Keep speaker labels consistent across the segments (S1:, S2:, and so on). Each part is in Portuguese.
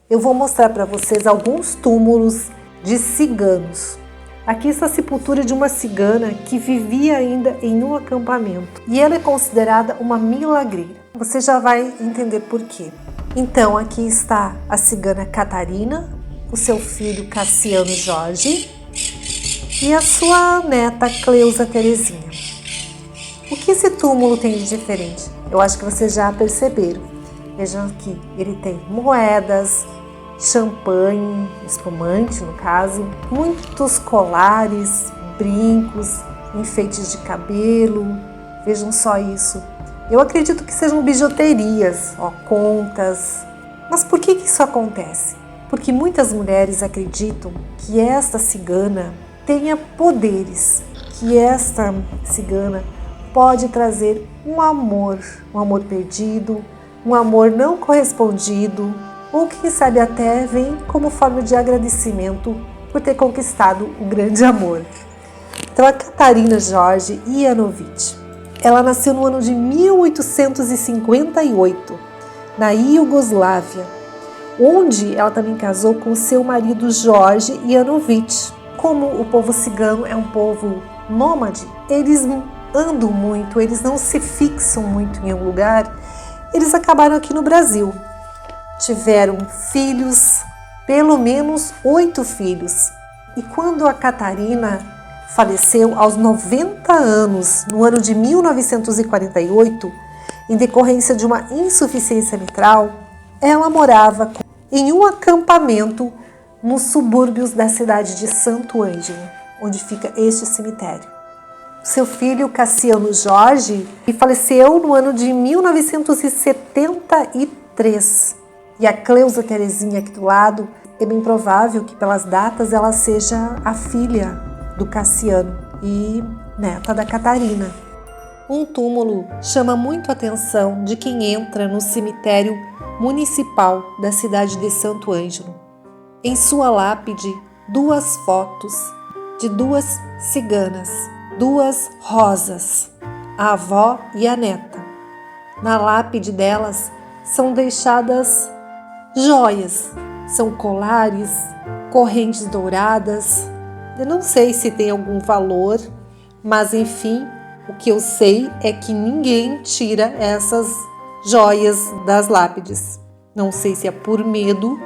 S1: eu vou mostrar para vocês alguns túmulos de ciganos. Aqui está a sepultura de uma cigana que vivia ainda em um acampamento e ela é considerada uma milagreira. Você já vai entender por quê. Então, aqui está a cigana Catarina, o seu filho Cassiano Jorge e a sua neta Cleusa Terezinha. O que esse túmulo tem de diferente? Eu acho que vocês já perceberam. Vejam aqui, ele tem moedas, champanhe, espumante no caso, muitos colares, brincos, enfeites de cabelo. Vejam só isso. Eu acredito que sejam bijuterias, contas. Mas por que isso acontece? Porque muitas mulheres acreditam que esta cigana tenha poderes, que esta cigana pode trazer um amor perdido, um amor não correspondido, ou quem sabe até vem como forma de agradecimento por ter conquistado o grande amor. Então a Catarina Jorge Ioanowicz, ela nasceu no ano de 1858, na Iugoslávia, onde ela também casou com seu marido Jorge Ioanowicz. Como o povo cigano é um povo nômade, eles andam muito, eles não se fixam muito em um lugar, eles acabaram aqui no Brasil. Tiveram filhos, pelo menos 8 filhos. E quando a Catarina faleceu aos 90 anos, no ano de 1948, em decorrência de uma insuficiência mitral, ela morava em um acampamento nos subúrbios da cidade de Santo Ângelo, onde fica este cemitério. Seu filho Cassiano Jorge faleceu no ano de 1973. E a Cleusa Terezinha aqui do lado, é bem provável que pelas datas ela seja a filha do Cassiano e neta da Catarina. Um túmulo chama muito a atenção de quem entra no cemitério municipal da cidade de Santo Ângelo. Em sua lápide, 2 fotos de 2 ciganas, 2 rosas, a avó e a neta. Na lápide delas são deixadas joias, são colares, correntes douradas. Eu não sei se tem algum valor, mas enfim, o que eu sei é que ninguém tira essas joias das lápides. Não sei se é por medo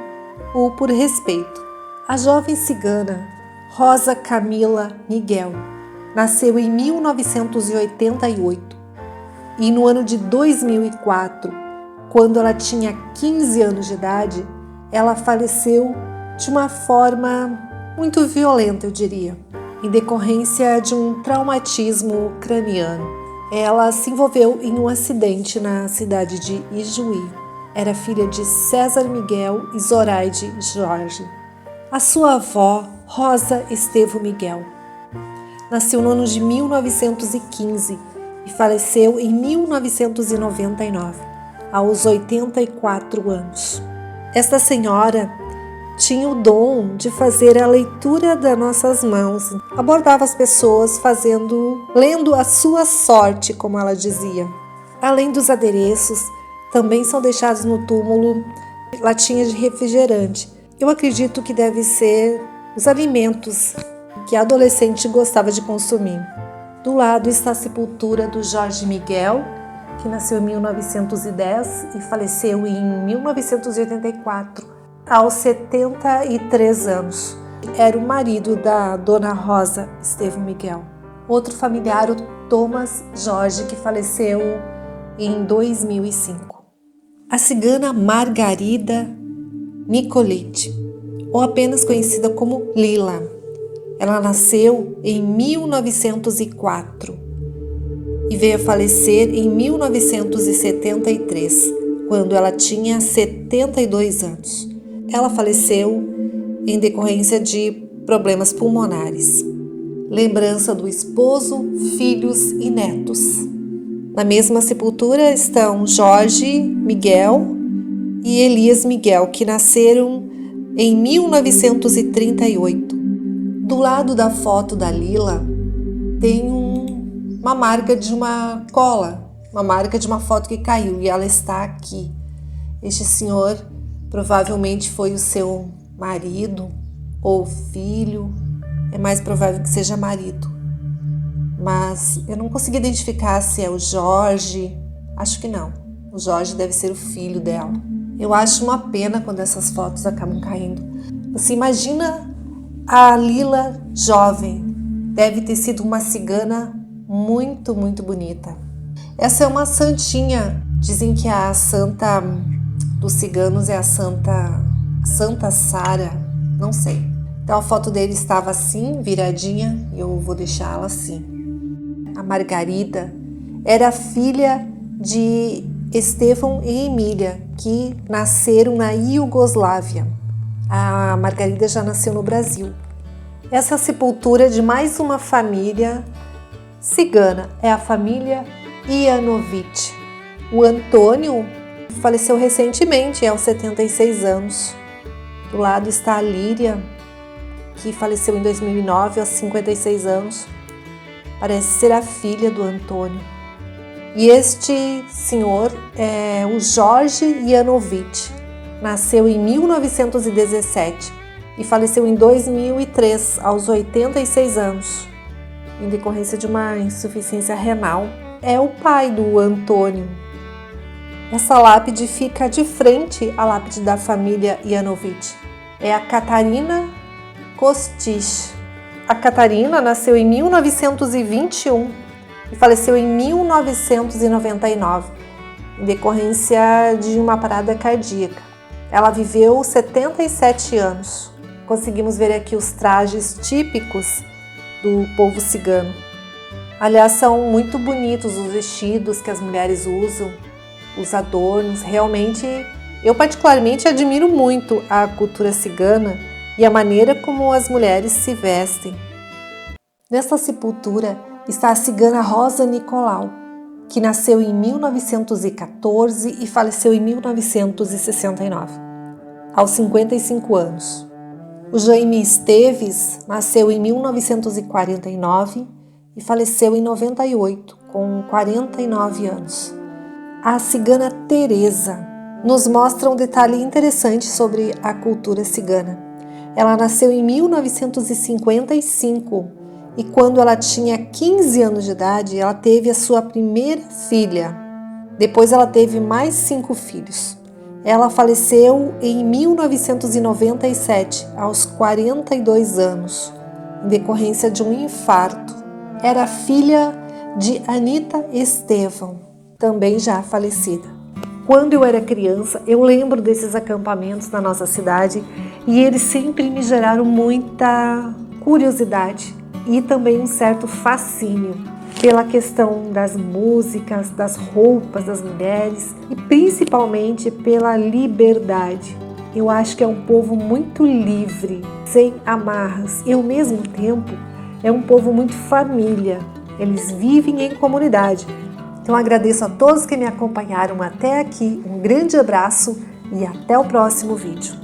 S1: ou por respeito. A jovem cigana Rosa Camila Miguel nasceu em 1988 e no ano de 2004, quando ela tinha 15 anos de idade, ela faleceu de uma forma muito violenta, eu diria, em decorrência de um traumatismo craniano. Ela se envolveu em um acidente na cidade de Ijuí. Era filha de César Miguel e Zoraide Jorge. A sua avó, Rosa Estevo Miguel, nasceu no ano de 1915 e faleceu em 1999, aos 84 anos. Esta senhora tinha o dom de fazer a leitura das nossas mãos, abordava as pessoas lendo a sua sorte, como ela dizia. Além dos adereços, também são deixados no túmulo latinhas de refrigerante. Eu acredito que deve ser os alimentos que a adolescente gostava de consumir. Do lado está a sepultura do Jorge Miguel, que nasceu em 1910 e faleceu em 1984, aos 73 anos. Era o marido da dona Rosa Estevo Miguel. Outro familiar, o Thomas Jorge, que faleceu em 2005. A cigana Margarida Nicoletti, ou apenas conhecida como Lila. Ela nasceu em 1904 e veio a falecer em 1973, quando ela tinha 72 anos. Ela faleceu em decorrência de problemas pulmonares. Lembrança do esposo, filhos e netos. Na mesma sepultura estão Jorge Miguel e Elias Miguel, que nasceram em 1938. Do lado da foto da Lila tem uma marca de uma cola, uma marca de uma foto que caiu e ela está aqui. Este senhor Provavelmente foi o seu marido ou filho, é mais provável que seja marido. Mas eu não consegui identificar se é o Jorge, acho que não. O Jorge deve ser o filho dela. Eu acho uma pena quando essas fotos acabam caindo. Você imagina a Lila jovem, deve ter sido uma cigana muito, muito bonita. Essa é uma santinha, dizem que a santa dos ciganos é a Santa Sara, não sei. Então a foto dele estava assim, viradinha, e eu vou deixá-la assim. A Margarida era filha de Estevão e Emília, que nasceram na Iugoslávia. A Margarida já nasceu no Brasil. Essa é a sepultura de mais uma família cigana, é a família Ijanović. O Antônio faleceu recentemente, aos 76 anos. Do lado está a Líria, que faleceu em 2009, aos 56 anos. Parece ser a filha do Antônio. E este senhor é o Jorge Ijanović. Nasceu em 1917 e faleceu em 2003, aos 86 anos, em decorrência de uma insuficiência renal. É o pai do Antônio. Essa lápide fica de frente à lápide da família Ijanović. É a Catarina Kostic. A Catarina nasceu em 1921 e faleceu em 1999, em decorrência de uma parada cardíaca. Ela viveu 77 anos. Conseguimos ver aqui os trajes típicos do povo cigano. Aliás, são muito bonitos os vestidos que as mulheres usam, os adornos. Realmente, eu particularmente admiro muito a cultura cigana e a maneira como as mulheres se vestem. Nesta sepultura está a cigana Rosa Nicolau, que nasceu em 1914 e faleceu em 1969, aos 55 anos. O Jaime Esteves nasceu em 1949 e faleceu em 98, com 49 anos. A cigana Teresa nos mostra um detalhe interessante sobre a cultura cigana. Ela nasceu em 1955 e quando ela tinha 15 anos de idade, ela teve a sua primeira filha. Depois ela teve mais 5 filhos. Ela faleceu em 1997, aos 42 anos, em decorrência de um infarto. Era filha de Anita Estevão, também já falecida. Quando eu era criança, eu lembro desses acampamentos na nossa cidade e eles sempre me geraram muita curiosidade e também um certo fascínio pela questão das músicas, das roupas das mulheres e principalmente pela liberdade. Eu acho que é um povo muito livre, sem amarras e ao mesmo tempo é um povo muito família. Eles vivem em comunidade. Então agradeço a todos que me acompanharam até aqui, um grande abraço e até o próximo vídeo.